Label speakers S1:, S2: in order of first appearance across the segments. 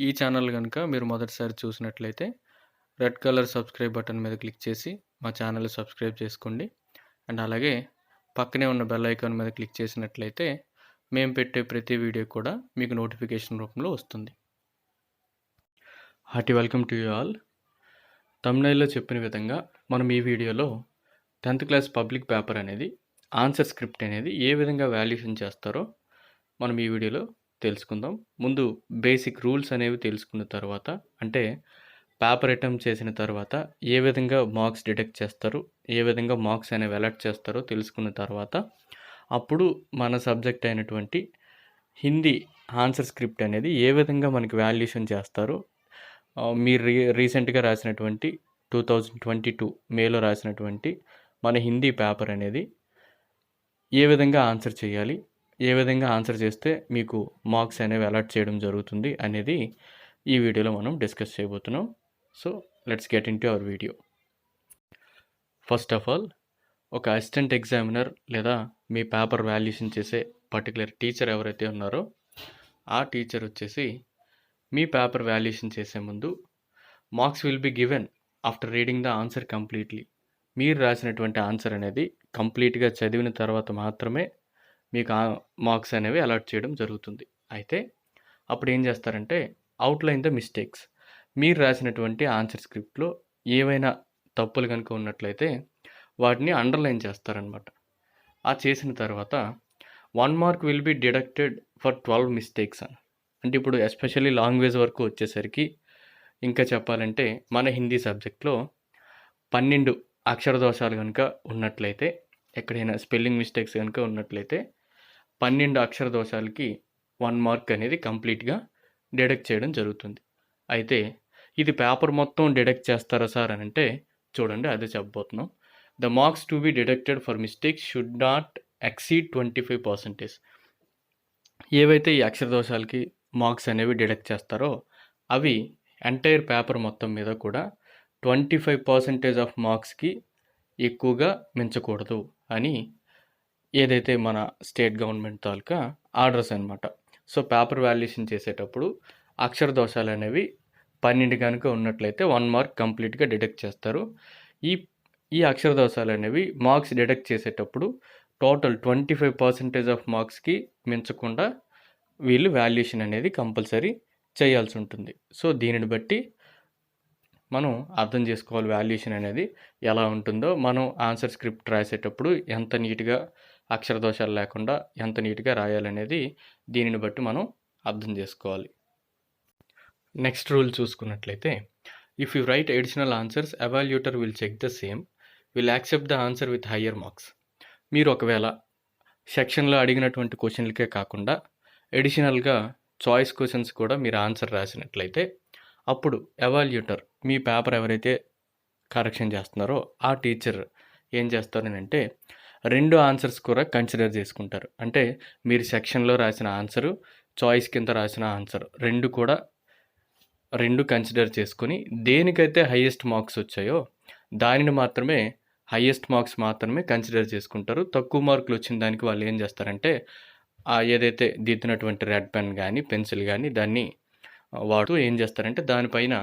S1: ఈ ఛానల్ గనుక మీరు మొదటిసారి చూసినట్లయితే రెడ్ కలర్ సబ్స్క్రైబ్ బటన్ మీద క్లిక్ చేసి మా ఛానల్ సబ్స్క్రైబ్ చేసుకోండి. అండ్ అలాగే పక్కనే ఉన్న బెల్ ఐకాన్ మీద క్లిక్ చేసినట్లయితే మేము పెట్టే ప్రతి వీడియో కూడా మీకు నోటిఫికేషన్ రూపంలో వస్తుంది. Hearty welcome to you all. థంబ్నెయిల్లో చెప్పిన విధంగా మనం ఈ వీడియోలో 10th క్లాస్ పబ్లిక్ పేపర్ అనేది ఆన్సర్ స్క్రిప్ట్ అనేది ఏ విధంగా వాల్యుయేషన్ చేస్తారో మనం ఈ వీడియోలో తెలుసుకుందాం. ముందు బేసిక్ రూల్స్ అనేవి తెలుసుకున్న తర్వాత, అంటే పేపర్ అటెంప్ట్ చేసిన తర్వాత ఏ విధంగా మార్క్స్ డిడక్ట్ చేస్తారు, ఏ విధంగా మార్క్స్ అనేవి అలర్ట్ చేస్తారో తెలుసుకున్న తర్వాత అప్పుడు మన సబ్జెక్ట్ అయినటువంటి హిందీ ఆన్సర్ స్క్రిప్ట్ అనేది ఏ విధంగా మనకి వాల్యుయేషన్ చేస్తారు, మీరు రీసెంట్గా రాసినటువంటి 2022 మేలో రాసినటువంటి మన హిందీ పేపర్ అనేది ఏ విధంగా ఆన్సర్ చేయాలి, ఏ విధంగా ఆన్సర్ చేస్తే మీకు మార్క్స్ అనేవి అలర్ట్ చేయడం జరుగుతుంది అనేది ఈ వీడియోలో మనం డిస్కస్ చేయబోతున్నాం. So let's get in to our video. First of all, ఒక అసిస్టెంట్ ఎగ్జామినర్ లేదా మీ పేపర్ వాల్యుయేషన్ చేసే పర్టికులర్ టీచర్ ఎవరైతే ఉన్నారో ఆ టీచర్ వచ్చేసి మీ పేపర్ వాల్యుయేషన్ చేసే ముందు marks will be given after reading the answer completely. మీరు రాసినటువంటి ఆన్సర్ అనేది కంప్లీట్గా చదివిన తర్వాత మాత్రమే మీకు మార్క్స్ అనేవి అలాట్ చేయడం జరుగుతుంది. అయితే అప్పుడు ఏం చేస్తారంటే అవుట్లైన్ ద మిస్టేక్స్. మీరు రాసినటువంటి ఆన్సర్ స్క్రిప్ట్లో ఏవైనా తప్పులు కనుక ఉన్నట్లయితే వాటిని అండర్లైన్ చేస్తారనమాట. ఆ చేసిన తర్వాత 1 mark will be deducted for 12 mistakes అని. అంటే ఇప్పుడు ఎస్పెషల్లీ లాంగ్వేజ్ వరకు వచ్చేసరికి ఇంకా చెప్పాలంటే మన హిందీ సబ్జెక్ట్లో 12 అక్షర దోషాలు కనుక ఉన్నట్లయితే, ఎక్కడైనా స్పెల్లింగ్ మిస్టేక్స్ కనుక ఉన్నట్లయితే 12 అక్షర దోషాలకి 1 మార్క్ అనేది కంప్లీట్గా డిడక్ట్ చేయడం జరుగుతుంది. అయితే ఇది పేపర్ మొత్తం డిడక్ట్ చేస్తారా సార్ అని అంటే చూడండి, అదే చెప్పబోతున్నాం. The marks to be deducted for mistakes should not exceed 25%. ఏవైతే ఈ అక్షర దోషాలకి మార్క్స్ అనేవి డిడక్ట్ చేస్తారో అవి ఎంటైర్ పేపర్ మొత్తం మీద కూడా 25% ఆఫ్ మార్క్స్కి ఎక్కువగా మించకూడదు అని ఏదైతే మన స్టేట్ గవర్నమెంట్ తాలూకా ఆర్డర్స్ అనమాట. సో పేపర్ వాల్యుయేషన్ చేసేటప్పుడు అక్షర దోషాలు అనేవి 12 కనుక ఉన్నట్లయితే 1 మార్క్ కంప్లీట్గా డిడక్ట్ చేస్తారు. ఈ అక్షర దోషాలు అనేవి మార్క్స్ డిడక్ట్ చేసేటప్పుడు టోటల్ 25% ఆఫ్ మార్క్స్కి మించకుండా వీళ్ళు వాల్యుయేషన్ అనేది కంపల్సరీ చేయాల్సి ఉంటుంది. సో దీనిని బట్టి మనం అర్థం చేసుకోవాలి వాల్యుయేషన్ అనేది ఎలా ఉంటుందో. మనం ఆన్సర్ స్క్రిప్ట్ రాసేటప్పుడు ఎంత నీట్గా అక్షర దోషాలు లేకుండా ఎంత నీట్గా రాయాలనేది దీనిని బట్టి మనం అర్థం చేసుకోవాలి. నెక్స్ట్ రూల్ చూసుకున్నట్లయితే, if you write additional answers evaluator will check the same, will accept the answer with higher marks. మీరు ఒకవేళ సెక్షన్లో అడిగినటువంటి క్వశ్చన్లకే కాకుండా అడిషనల్గా చాయిస్ క్వశ్చన్స్ కూడా మీరు ఆన్సర్ రాసినట్లయితే అప్పుడు ఎవాల్యుయేటర్, మీ పేపర్ ఎవరైతే కరెక్షన్ చేస్తున్నారో ఆ టీచర్ ఏం చేస్తారు అంటే 2 ఆన్సర్స్ కూడా కన్సిడర్ చేసుకుంటారు. అంటే మీరు సెక్షన్లో రాసిన ఆన్సరు, చాయిస్ కింద రాసిన ఆన్సర్ రెండు కన్సిడర్ చేసుకొని దేనికైతే హైయెస్ట్ మార్క్స్ వచ్చాయో దానిని మాత్రమే, హైయెస్ట్ మార్క్స్ మాత్రమే కన్సిడర్ చేసుకుంటారు. తక్కువ మార్కులు వచ్చిన దానికి వాళ్ళు ఏం చేస్తారంటే ఏదైతే దిద్దినటువంటి రెడ్ పెన్ కానీ పెన్సిల్ కానీ దాన్ని వాడు ఏం చేస్తారంటే దానిపైన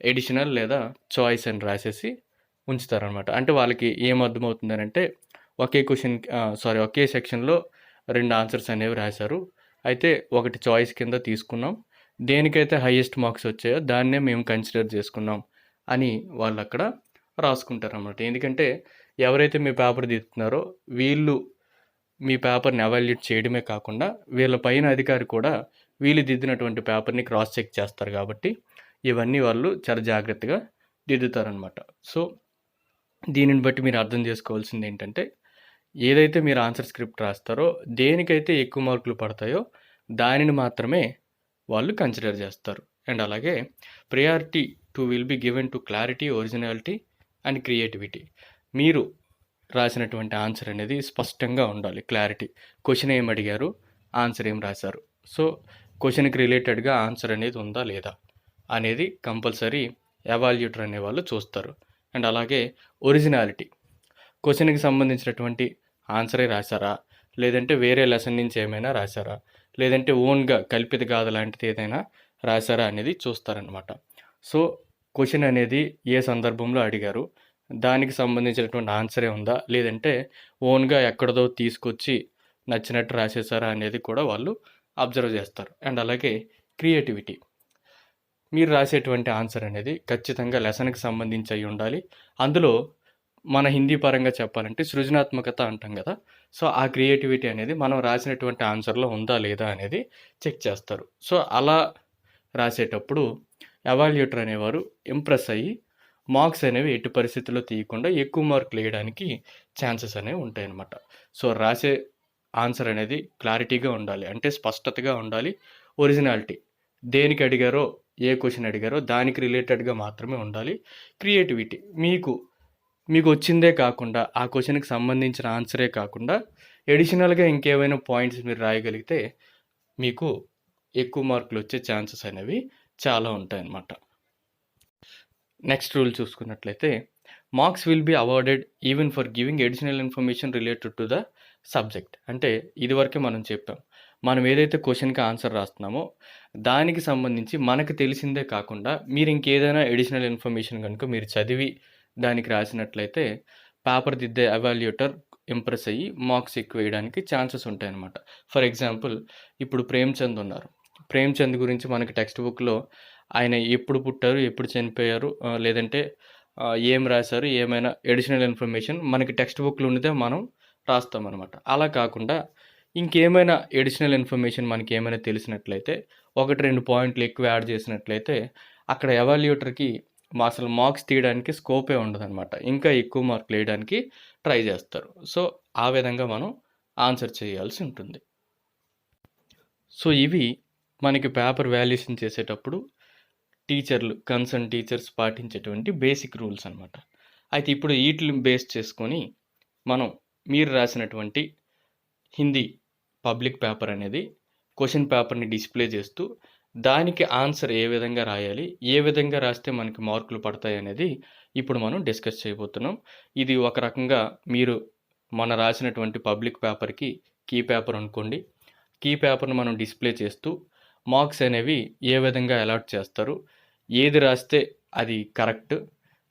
S1: ఎడిషనల్ లేదా చాయిస్ అని రాసేసి ఉంచుతారనమాట. అంటే వాళ్ళకి ఏం అర్థమవుతుందని అంటే ఒకే సెక్షన్లో 2 ఆన్సర్స్ అనేవి రాశారు, అయితే ఒకటి చాయిస్ కింద తీసుకున్నాం, దేనికైతే హైయెస్ట్ మార్క్స్ వచ్చాయో దాన్నే మేము కన్సిడర్ చేసుకున్నాం అని వాళ్ళు అక్కడ రాసుకుంటారు అన్నమాట. ఎందుకంటే ఎవరైతే మీ పేపర్ దిద్దుతున్నారో వీళ్ళు మీ పేపర్ని ఎవాల్యుయేట్ చేయడమే కాకుండా వీళ్ళ పైన అధికారి కూడా వీళ్ళు దిద్దినటువంటి పేపర్ని క్రాస్ చెక్ చేస్తారు. కాబట్టి ఇవన్నీ వాళ్ళు చాలా జాగ్రత్తగా దిద్దుతారనమాట. సో దీనిని బట్టి మీరు అర్థం చేసుకోవాల్సింది ఏంటంటే, ఏదైతే మీరు ఆన్సర్ స్క్రిప్ట్ రాస్తారో దేనికైతే ఎక్కువ మార్కులు పడతాయో దానిని మాత్రమే వాళ్ళు కన్సిడర్ చేస్తారు. అండ్ అలాగే priority will be given to clarity, originality and creativity. మీరు రాసినటువంటి ఆన్సర్ అనేది స్పష్టంగా ఉండాలి, క్లారిటీ. క్వశ్చన్ ఏం అడిగారు, ఆన్సర్ ఏం రాశారు, సో క్వశ్చన్కి రిలేటెడ్గా ఆన్సర్ అనేది ఉందా లేదా అనేది కంపల్సరీ ఎవాల్యుయేటర్ అనేవాళ్ళు చూస్తారు. అండ్ అలాగే ఒరిజినాలిటీ, క్వశ్చన్కి సంబంధించినటువంటి ఆన్సరే రాశారా, లేదంటే వేరే లెసన్ నుంచి ఏమైనా రాశారా, లేదంటే ఓన్గా కల్పిత గాథ లాంటిది ఏదైనా రాశారా అనేది చూస్తారనమాట. సో క్వశ్చన్ అనేది ఏ సందర్భంలో అడిగారు, దానికి సంబంధించినటువంటి ఆన్సరే ఉందా, లేదంటే ఓన్గా ఎక్కడిదో తీసుకొచ్చి నచ్చినట్టు రాసేసారా అనేది కూడా వాళ్ళు అబ్జర్వ్ చేస్తారు. అండ్ అలాగే క్రియేటివిటీ, మీరు రాసేటువంటి ఆన్సర్ అనేది ఖచ్చితంగా లెసన్కి సంబంధించి అయి ఉండాలి. అందులో మన హిందీ పరంగా చెప్పాలంటే సృజనాత్మకత అంటాం కదా. సో ఆ క్రియేటివిటీ అనేది మనం రాసినటువంటి ఆన్సర్లో ఉందా లేదా అనేది చెక్ చేస్తారు. సో అలా రాసేటప్పుడు ఎవాల్యుయేటర్ అనేవారు ఇంప్రెస్ అయ్యి మార్క్స్ అనేవి ఎట్టి పరిస్థితుల్లో తీయకుండా ఎక్కువ మార్కులు వేయడానికి ఛాన్సెస్ అనేవి ఉంటాయన్నమాట. సో రాసే ఆన్సర్ అనేది క్లారిటీగా ఉండాలి, అంటే స్పష్టతగా ఉండాలి. ఒరిజినాలిటీ, దేనికి అడిగారో, ఏ క్వశ్చన్ అడిగారో దానికి రిలేటెడ్గా మాత్రమే ఉండాలి. క్రియేటివిటీ, మీకు వచ్చిందే కాకుండా ఆ క్వశ్చన్కి సంబంధించిన ఆన్సరే కాకుండా ఎడిషనల్గా ఇంకేమైనా పాయింట్స్ మీరు రాయగలిగితే మీకు ఎక్కువ మార్కులు వచ్చే ఛాన్సెస్ అనేవి చాలా ఉంటాయన్నమాట. నెక్స్ట్ రూల్ చూసుకున్నట్లయితే, marks will be awarded even for giving additional information related to the subject. అంటే ఇదివరకే మనం చెప్పాం, మనం ఏదైతే క్వశ్చన్కి ఆన్సర్ రాస్తున్నామో దానికి సంబంధించి మనకు తెలిసిందే కాకుండా మీరు ఇంకేదైనా ఎడిషనల్ ఇన్ఫర్మేషన్ కనుక మీరు చదివి దానికి రాసినట్లయితే పేపర్ దిద్దే ఎవాల్యుయేటర్ ఇంప్రెస్ అయ్యి మార్క్స్ ఎక్కువ వేయడానికి ఛాన్సెస్ ఉంటాయన్నమాట. ఫర్ ఎగ్జాంపుల్, ఇప్పుడు ప్రేమ్చంద్ ఉన్నారు. ప్రేమ్చంద్ గురించి మనకి టెక్స్ట్ బుక్లో ఆయన ఎప్పుడు పుట్టారు, ఎప్పుడు చనిపోయారు, లేదంటే ఏం రాశారు, ఏమైనా ఎడిషనల్ ఇన్ఫర్మేషన్ మనకి టెక్స్ట్ బుక్లో ఉన్నదే మనం రాస్తామన్నమాట. అలా కాకుండా ఇంకేమైనా ఎడిషనల్ ఇన్ఫర్మేషన్ మనకి ఏమైనా తెలిసినట్లయితే 1-2 పాయింట్లు ఎక్కువ యాడ్ చేసినట్లయితే అక్కడ ఎవాల్యుయేటర్కి అసలు మార్క్స్ తీయడానికి స్కోపే ఉండదన్నమాట. ఇంకా ఎక్కువ మార్కులు వేయడానికి ట్రై చేస్తారు. సో ఆ విధంగా మనం ఆన్సర్ చేయాల్సి ఉంటుంది. సో ఇవి మనకి పేపర్ వాల్యుయేషన్ చేసేటప్పుడు కన్సర్న్ టీచర్స్ పాటించేటువంటి బేసిక్ రూల్స్ అనమాట. అయితే ఇప్పుడు వీటిని బేస్ చేసుకొని మీరు రాసినటువంటి హిందీ పబ్లిక్ పేపర్ అనేది క్వశ్చన్ పేపర్ని డిస్ప్లే చేస్తూ దానికి ఆన్సర్ ఏ విధంగా రాయాలి, ఏ విధంగా రాస్తే మనకి మార్కులు పడతాయి అనేది ఇప్పుడు మనం డిస్కస్ చేయబోతున్నాం. ఇది ఒక రకంగా మీరు మన రాసినటువంటి పబ్లిక్ పేపర్కి కీ పేపర్ అనుకోండి. కీ పేపర్ను మనం డిస్ప్లే చేస్తూ మార్క్స్ అనేవి ఏ విధంగా అలాట్ చేస్తారు, ఏది రాస్తే అది కరెక్ట్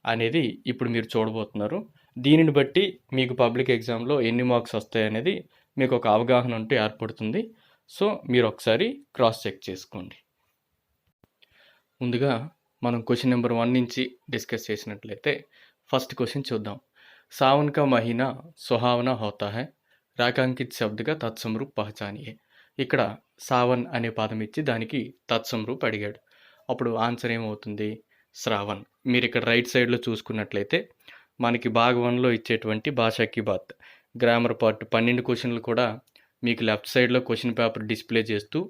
S1: అనేది ఇప్పుడు మీరు చూడబోతున్నారు. దీనిని బట్టి మీకు పబ్లిక్ ఎగ్జామ్లో ఎన్ని మార్క్స్ వస్తాయి అనేది మీకు ఒక అవగాహన ఉంటే ఏర్పడుతుంది. సో మీరు ఒకసారి క్రాస్ చెక్ చేసుకోండి. ముందుగా మనం క్వశ్చన్ నెంబర్ 1 నుంచి డిస్కస్ చేసినట్లయితే ఫస్ట్ క్వశ్చన్ చూద్దాం. सावन का महीना सुहावना होता है, రాకాంకిత్ శబ్దగా తత్సమరూప్ పహచానియే. ఇక్కడ సావన్ అనే పదం ఇచ్చి దానికి తత్సమరూప్ అడిగాడు. అప్పుడు ఆన్సర్ ఏమవుతుంది? శ్రావణ్. మీరు ఇక్కడ రైట్ సైడ్లో చూసుకున్నట్లయితే మనకి భాగ్ 1లో ఇచ్చేటువంటి భాషాకి బాత్ గ్రామర్ పార్ట్ 12 క్వశ్చన్లు కూడా మీకు లెఫ్ట్ సైడ్లో క్వశ్చన్ పేపర్ డిస్ప్లే చేస్తూ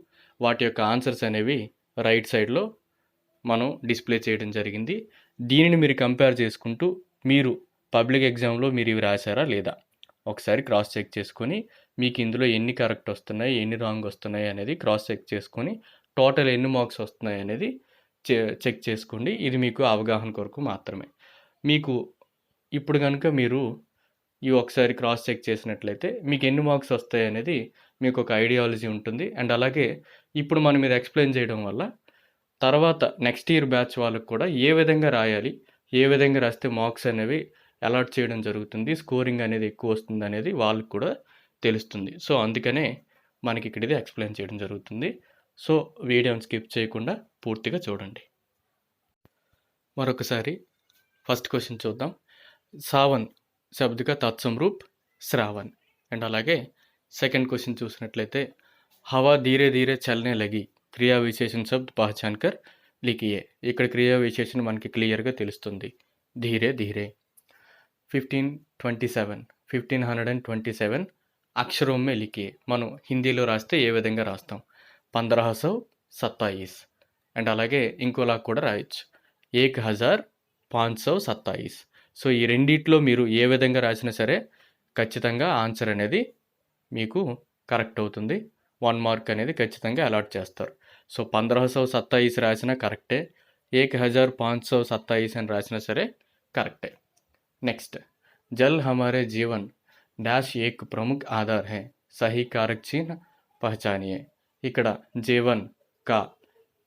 S1: వాటి యొక్క ఆన్సర్స్ అనేవి రైట్ సైడ్లో మనం డిస్ప్లే చేయడం జరిగింది. దీనిని మీరు కంపేర్ చేసుకుంటూ మీరు పబ్లిక్ ఎగ్జామ్లో మీరు ఇవి రాశారా లేదా ఒకసారి క్రాస్ చెక్ చేసుకొని మీకు ఇందులో ఎన్ని కరెక్ట్ వస్తున్నాయి, ఎన్ని రాంగ్ వస్తున్నాయి అనేది క్రాస్ చెక్ చేసుకొని టోటల్ ఎన్ని మార్క్స్ వస్తున్నాయి అనేది చెక్ చేసుకోండి. ఇది మీకు అవగాహన కొరకు మాత్రమే. మీకు ఇప్పుడు కనుక మీరు ఇవి ఒకసారి క్రాస్ చెక్ చేసినట్లయితే మీకు ఎన్ని మార్క్స్ వస్తాయి అనేది మీకు ఒక ఐడియాలజీ ఉంటుంది. అండ్ అలాగే ఇప్పుడు మనం ఇది ఎక్స్ప్లెయిన్ చేయడం వల్ల తర్వాత నెక్స్ట్ ఇయర్ బ్యాచ్ వాళ్ళకు కూడా ఏ విధంగా రాయాలి, ఏ విధంగా రాస్తే మార్క్స్ అనేవి అలాట్ చేయడం జరుగుతుంది, స్కోరింగ్ అనేది ఎక్కువ వస్తుంది అనేది వాళ్ళకు కూడా తెలుస్తుంది. సో అందుకనే మనకి ఇక్కడ ఇది ఎక్స్ప్లెయిన్ చేయడం జరుగుతుంది. సో వీడియోని స్కిప్ చేయకుండా పూర్తిగా చూడండి. మరొకసారి ఫస్ట్ క్వశ్చన్ చూద్దాం. సావన్ శబ్దగా తత్సమరూప్ శ్రావణ్. అండ్ అలాగే సెకండ్ క్వశ్చన్ చూసినట్లయితే హవా ధీరే ధీరే చల్నే లగి క్రియా విశేషణ శబ్ద్ పహచాన్కర్ లిఖియే. ఇక్కడ క్రియా విశేషణ మనకి క్లియర్గా తెలుస్తుంది. ధీరే ధీరే. 1527 అక్షరం మే లిఖియే. మనం హిందీలో రాస్తే ఏ విధంగా రాస్తాం? 1527. అండ్ అలాగే ఇంకోలా కూడా రాయొచ్చు 1527. సో ఈ రెండిట్లో మీరు ఏ విధంగా రాసినా సరే ఖచ్చితంగా ఆన్సర్ అనేది మీకు కరెక్ట్ అవుతుంది. 1 మార్క్ అనేది ఖచ్చితంగా అలాట్ చేస్తారు. సో 1527 రాసినా కరెక్టే, 1527 అని రాసినా సరే కరెక్టే. నెక్స్ట్, జల్ హమారే జీవన్ డాష్ ఏక్ ప్రముఖ్ ఆధార్ హై, సహీ కారక్ చిహ్న పహచానియే. ఇక్కడ జీవన్ కా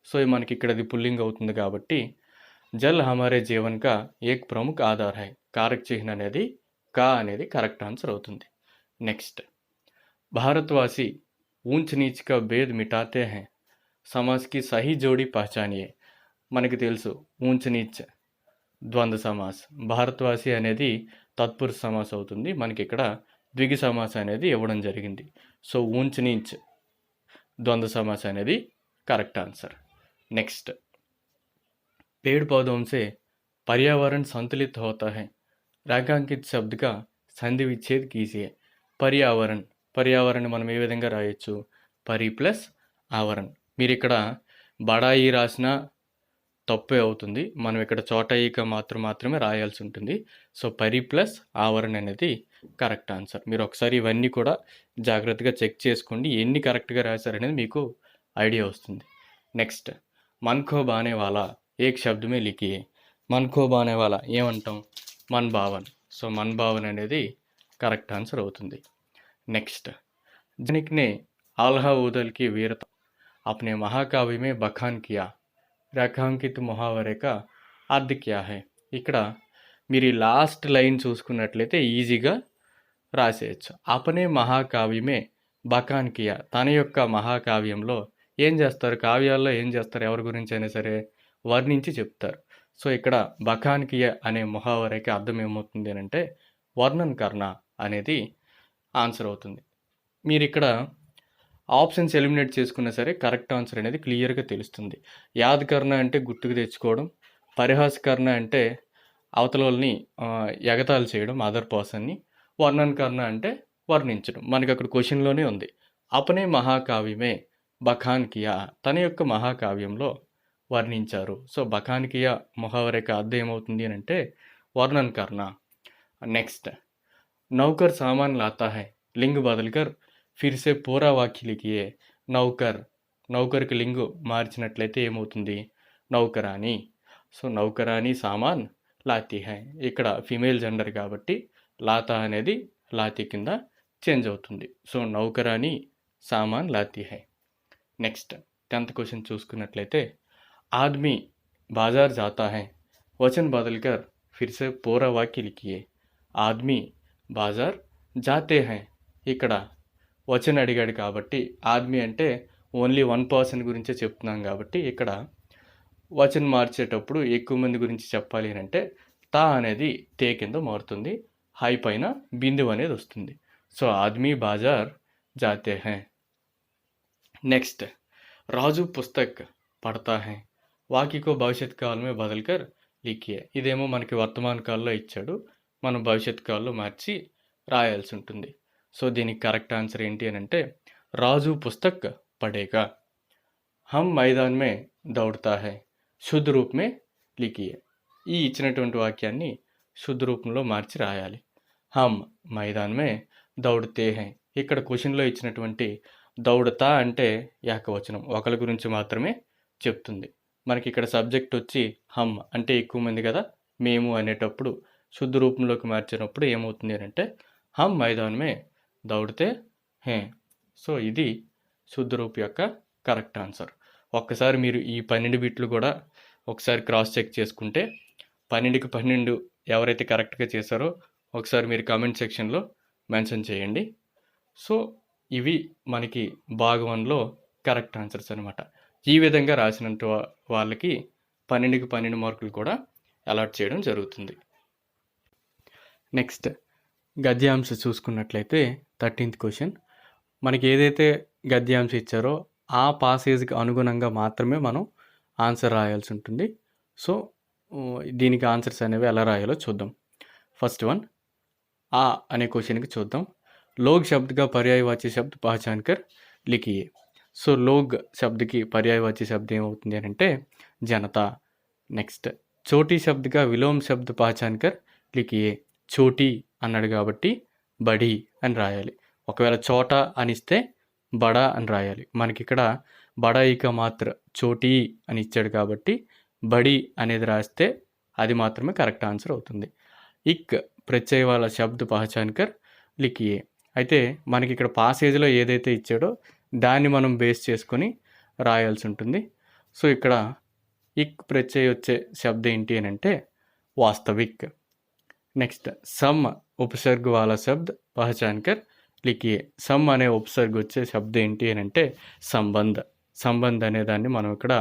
S1: సో మనకి ఇక్కడ అది పుల్లింగ్ అవుతుంది కాబట్టి జల్ హమారే జీవన్ కా ఏక్ ప్రముఖ ఆధార్ హై. కారక చిహ్న అనేది కా అనేది కరెక్ట్ ఆన్సర్ అవుతుంది. నెక్స్ట్ भारतवासी ऊंच नीच का भेद मिटाते हैं समाज की सही जोड़ी पहचानिए. మనకి తెలుసు ఊంచ్ నీచ్ ద్వంద్వ సమాస్, భారతవాసి అనేది తత్పురుష సమాస్ అవుతుంది. మనకి ఇక్కడ ద్విగు సమాస్ అనేది ఇవ్వడం జరిగింది. సో ఊంచ్ నీచ్ ద్వంద్వ సమాస్ అనేది కరెక్ట్ ఆన్సర్. నెక్స్ట్ पेड़ पौधों से पर्यावरण संतुलित होता है. రేఖాంకిత శబ్ద का సంధి విచ్ఛేద్ कीजिए. పర్యావరణ మనం ఏ విధంగా రాయొచ్చు? పరి ప్లస్ ఆవరణ. మీరు ఇక్కడ బడాయి రాసిన తప్పే అవుతుంది. మనం ఇక్కడ చోటాయిక మాత్రమే రాయాల్సి ఉంటుంది. సో పరి ప్లస్ ఆవరణ అనేది కరెక్ట్ ఆన్సర్. మీరు ఒకసారి ఇవన్నీ కూడా జాగ్రత్తగా చెక్ చేసుకోండి, ఎన్ని కరెక్ట్గా రాశారనేది మీకు ఐడియా వస్తుంది. నెక్స్ట్ మన్ఖో బానే వాలా ఏక్ శబ్దమే లిఖియే. మన్ఖో బానే వాలా ఏమంటాం? మన్ భావన్. సో మన్ భావన్ అనేది కరెక్ట్ ఆన్సర్ అవుతుంది. नेक्स्ट जनिक ने आल्हा उदल की वीरता अपने महाकाव्य में बखान किया. రేఖాంకిత ముహావరే కా అర్థ క్యా హై. ఇక్కడ మీరు ఈ లాస్ట్ లైన్ చూసుకున్నట్లయితే ఈజీగా రాసేయచ్చు. అపనే మహాకావ్యమే బఖాన్ కియా. తన యొక్క మహాకావ్యంలో ఏం చేస్తారు? కావ్యాల్లో ఏం చేస్తారు? ఎవరి గురించి అయినా సరే వర్ణించి చెప్తారు. సో ఇక్కడ బఖాన్ కియా అనే ముహావరేకి అర్థం ఏమవుతుంది అంటే వర్ణన్ కర్ణ అనేది ఆన్సర్ అవుతుంది. మీరు ఇక్కడ ఆప్షన్స్ ఎలిమినేట్ చేసుకున్నా సరే కరెక్ట్ ఆన్సర్ అనేది క్లియర్గా తెలుస్తుంది. యాదకరణ అంటే గుర్తుకు తెచ్చుకోవడం, పరిహాసకరణ అంటే అవతల వాళ్ళని ఎగతాళి చేయడం అదర్ పర్సన్ని, వర్ణనకరణ అంటే వర్ణించడం. మనకి అక్కడ క్వశ్చన్లోనే ఉంది. అపనే మహాకావ్యమే బఖాన్ కియా, తన యొక్క మహాకావ్యంలో వర్ణించారు. సో బఖాన్ కియా ముహావరేక అర్థం ఏమవుతుంది అని అంటే వర్ణనకరణ. నెక్స్ట్ नौकर सामान लाता है लिंग बदलकर फिर से पूरा वाक्य लिखिए. నౌకర్కి లింగు మార్చినట్లయితే ఏమవుతుంది? నౌకరాని. సో నౌకరాని సామాన్ లాతీ హై. ఇక్కడ ఫిమేల్ జెండర్ కాబట్టి లాతా అనేది లాతీ కింద చేంజ్ అవుతుంది. సో నౌకరాని సామాన్ లాతీ హై. నెక్స్ట్ 10th క్వశ్చన్ చూసుకున్నట్లయితే ఆద్మీ బాజార్ జాతా హై వచన్ బదల్కర్ ఫిర్ సే పూరా వాక్య లిఖియే. ఆద్మీ బాజార్ జాతే హై. ఇక్కడ వచన్ అడిగాడు కాబట్టి ఆద్మీ అంటే ఓన్లీ 1% గురించే చెప్తున్నాం కాబట్టి ఇక్కడ వచన్ మార్చేటప్పుడు ఎక్కువ మంది గురించి చెప్పాలి అని అంటే తా అనేది తే కింద మారుతుంది. హై పైన బిందువు అనేది వస్తుంది. సో ఆద్మీ బాజార్ జాతే హై. నెక్స్ట్ రాజు పుస్తక్ పడతా హై వాక్యకో భవిష్యత్ కాలమే బదల్కర్ లిఖియే. ఇదేమో మనకి వర్తమాన కాలంలో ఇచ్చాడు, మనం భవిష్యత్ కాలంలో మార్చి రాయాల్సి ఉంటుంది. సో దీనికి కరెక్ట్ ఆన్సర్ ఏంటి అని అంటే రాజు పుస్తక్ పడేగా. హమ్ మైదాన్ మే దౌడతా హై శుద్ధ రూప్ మే లిఖియే. ఈ ఇచ్చినటువంటి వాక్యాన్ని శుద్ధ రూపంలో మార్చి రాయాలి. హమ్ మైదాన్ మే దౌడతే హై. ఇక్కడ క్వశ్చన్లో ఇచ్చినటువంటి దౌడతా అంటే ఏకవచనం, ఒకరి గురించి మాత్రమే చెప్తుంది. మనకి ఇక్కడ సబ్జెక్ట్ వచ్చి హమ్ అంటే ఎక్కువ మంది కదా, మేము అనేటప్పుడు శుద్ధ రూపంలోకి మార్చినప్పుడు ఏమవుతుంది అంటే హమ్ మైదాన్ మే దౌడితే హే. సో ఇది శుద్ధ రూప్ యొక్క కరెక్ట్ ఆన్సర్. ఒక్కసారి మీరు ఈ 12 బిట్లు కూడా ఒకసారి క్రాస్ చెక్ చేసుకుంటే 12కి 12 ఎవరైతే కరెక్ట్గా చేశారో ఒకసారి మీరు కామెంట్ సెక్షన్లో మెన్షన్ చేయండి. సో ఇవి మనకి భాగం 1లో కరెక్ట్ ఆన్సర్స్ అనమాట. ఈ విధంగా రాసినంత వాళ్ళకి 12కి 12 మార్కులు కూడా అలాట్ చేయడం జరుగుతుంది. నెక్స్ట్ గద్యాంశ చూసుకున్నట్లయితే 13th క్వశ్చన్. మనకి ఏదైతే గద్యాంశ ఇచ్చారో ఆ పాసేజ్కి అనుగుణంగా మాత్రమే మనం ఆన్సర్ రాయాల్సి ఉంటుంది. సో దీనికి ఆన్సర్స్ అనేవి ఎలా రాయాలో చూద్దాం. ఫస్ట్ వన్ ఆ అనే క్వశ్చన్కి చూద్దాం. లోగ్ శబ్దగా పర్యాయవాచ్య శబ్ద పహచాన్ కర్ లిఖియే. సో లోగ్ శబ్దకి పర్యాయవాచ్య శబ్దం ఏమవుతుంది అని అంటే జనతా. నెక్స్ట్ చోటీ శబ్దగా విలోమ్ శబ్ద పహచాన్ కర్ లిఖియే. చోటీ అన్నాడు కాబట్టి బడి అని రాయాలి. ఒకవేళ చోట అనిస్తే బడా అని రాయాలి. మనకి ఇక్కడ బడా ఇక మాత్ర చోటీ అని ఇచ్చాడు కాబట్టి బడి అనేది రాస్తే అది మాత్రమే కరెక్ట్ ఆన్సర్ అవుతుంది. ఇక్ ప్రత్యయ వాళ్ళ శబ్ద పహచాన్ కర్ లిఖియే. అయితే మనకి ఇక్కడ పాసేజ్లో ఏదైతే ఇచ్చాడో దాన్ని మనం బేస్ చేసుకొని రాయాల్సి ఉంటుంది. సో ఇక్కడ ఇక్ ప్రత్యయ వచ్చే శబ్ద ఏంటి అని అంటే వాస్తవిక్. నెక్స్ట్ సమ్ ఉపసర్గ వాలా శబ్ద పహచాన్ కర్ లిఖియే. సమ్ అనే ఉపసర్గ వచ్చే శబ్దం ఏంటి అని అంటే సంబంధ. సంబంధ అనే దాన్ని మనం ఇక్కడ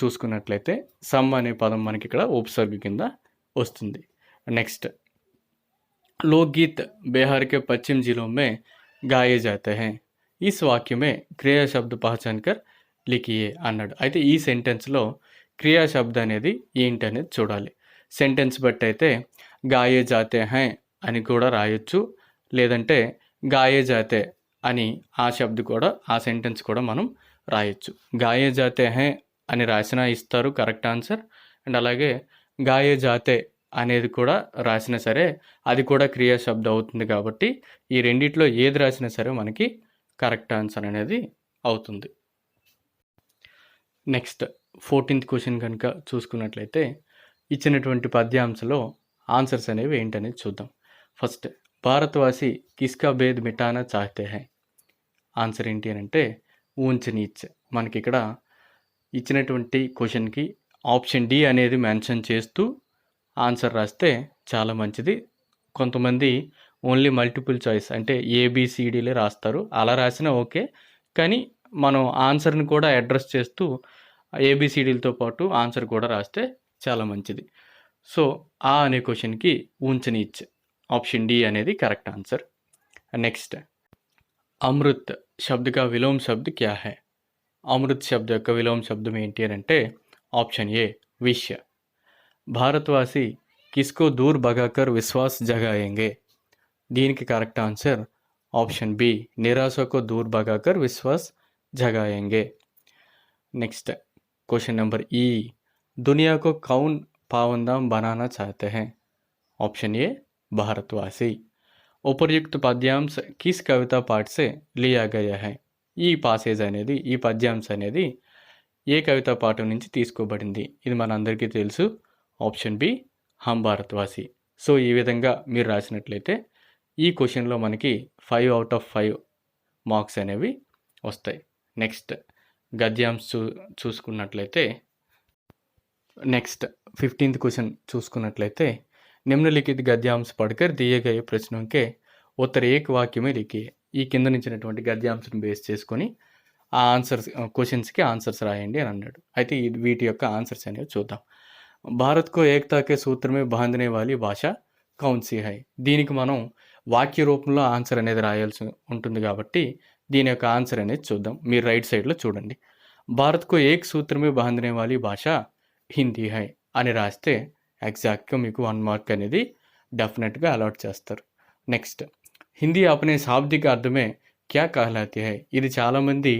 S1: చూసుకున్నట్లయితే సమ్ అనే పదం మనకి ఇక్కడ ఉపసర్గ కింద వస్తుంది. నెక్స్ట్ लोकगीत बिहार के पश्चिम जिलों में गाए जाते हैं. इस वाक्य में क्रिया शब्द पहचान कर लिखिए అన్నాడు. అయితే ఈ సెంటెన్స్లో క్రియా శబ్ద అనేది ఏంటి అనేది చూడాలి. సెంటెన్స్ బట్టి అయితే గాయే జాతే హై అని కూడా రాయొచ్చు, లేదంటే గాయే జాతే అని ఆ శబ్ద కూడా ఆ సెంటెన్స్ కూడా మనం రాయొచ్చు. గాయే జాతే హై అని రాసినా ఇస్తారు కరెక్ట్ ఆన్సర్. అండ్ అలాగే గాయే జాతే అనేది కూడా రాసినా సరే అది కూడా క్రియా శబ్ద అవుతుంది. కాబట్టి ఈ రెండిట్లో ఏది రాసినా సరే మనకి కరెక్ట్ ఆన్సర్ అనేది అవుతుంది. నెక్స్ట్ 14th క్వశ్చన్ కనుక చూసుకున్నట్లయితే ఇచ్చినటువంటి పద్యాంశలో ఆన్సర్స్ అనేవి ఏంటనేది చూద్దాం. ఫస్ట్ భారతవాసి కిస్కా భేద్ మిటానా చాహతే హై. ఆన్సర్ ఏంటి అని అంటే ఊంచ్ నీచ్. మనకి ఇక్కడ ఇచ్చినటువంటి క్వశ్చన్కి ఆప్షన్ డి అనేది మెన్షన్ చేస్తూ ఆన్సర్ రాస్తే చాలా మంచిది. కొంతమంది ఓన్లీ మల్టిపుల్ చాయిస్ అంటే ఏబిసిడీలే రాస్తారు. అలా రాసినా ఓకే, కానీ మనం ఆన్సర్ని కూడా అడ్రస్ చేస్తూ ఏబిసిడీలతో పాటు ఆన్సర్ కూడా రాస్తే చాలా మంచిది. సో ఆ అనే క్వశ్చన్కి ఊంచ్ నీచ్ ఆప్షన్ డి అనేది కరెక్ట్ ఆన్సర్. నెక్స్ట్ అమృత్ శబ్ద కా విలోమ్ శబ్ద క్యా హై. అమృత్ శబ్ద యొక్క విలోమ శబ్దం ఏంటి అని అంటే ఆప్షన్ ఏ విష్. భారతవాసి కిస్కో దూర్ భగాకర్ విశ్వాస్ జగాయేంగే. దీనికి కరెక్ట్ ఆన్సర్ ఆప్షన్ బి నిరాశకో దూర్ భగాకర్ విశ్వాస్ జగాయేంగే. నెక్స్ట్ క్వశ్చన్ నెంబర్ ఈ दुनिया को कौन पावनदाम बनाना चाहते हैं. ऑप्शन ए भारतवासी. उपर्युक्त पद्यांश किस कविता पाठ से लिया गया है. ఈ పాసేజ్ అనేది ఈ పద్యాంశ అనేది ఏ కవితా పాఠం నుంచి తీసుకోబడింది. ఇది మనందరికీ తెలుసు. ఆప్షన్ బి హమ్ భారత్వాసి. సో ఈ విధంగా మీరు రాసినట్లయితే ఈ క్వశ్చన్లో మనకి 5 out of 5 మార్క్స్ అనేవి వస్తాయి. నెక్స్ట్ గద్యాంశ చూసుకున్నట్లయితే నెక్స్ట్ 15th क्वेश्चन చూసుకున్నట్లయితే నిమ్నలిఖిత గద్యాంశ పढ़कर दिए गए प्रश्नों के उत्तर एक वाक्य में लिखिए. ఈ కింద నుంచినటువంటి గద్యాంశను బేస్ చేసుకొని ఆ ఆన్సర్స్ క్వశ్చన్స్కి ఆన్సర్స్ రాయండి అని అన్నాడు. అయితే వీటి యొక్క ఆన్సర్స్ అనేవి చూద్దాం. భారత్ కో ఏకతా కే సూత్ర మే బాంధనే వాली భాష కౌన్ సి హై. దీనికి మనం వాక్య రూపంలో ఆన్సర్ అనేది రాయాల్సి ఉంటుంది కాబట్టి దీని యొక్క ఆన్సర్ అనేది చూద్దాం. మీరు రైట్ సైడ్లో చూడండి. భారత్ కో ఏక్ సూత్ర మే బాంధనే వాली భాష హిందీ హై అని రాస్తే ఎగ్జాక్ట్గా మీకు 1 మార్క్ అనేది డెఫినెట్గా అలాట్ చేస్తారు. నెక్స్ట్ హిందీ అపనే శాబ్దిక అర్థమే క్యా కహలాతి హై. ఇది చాలామంది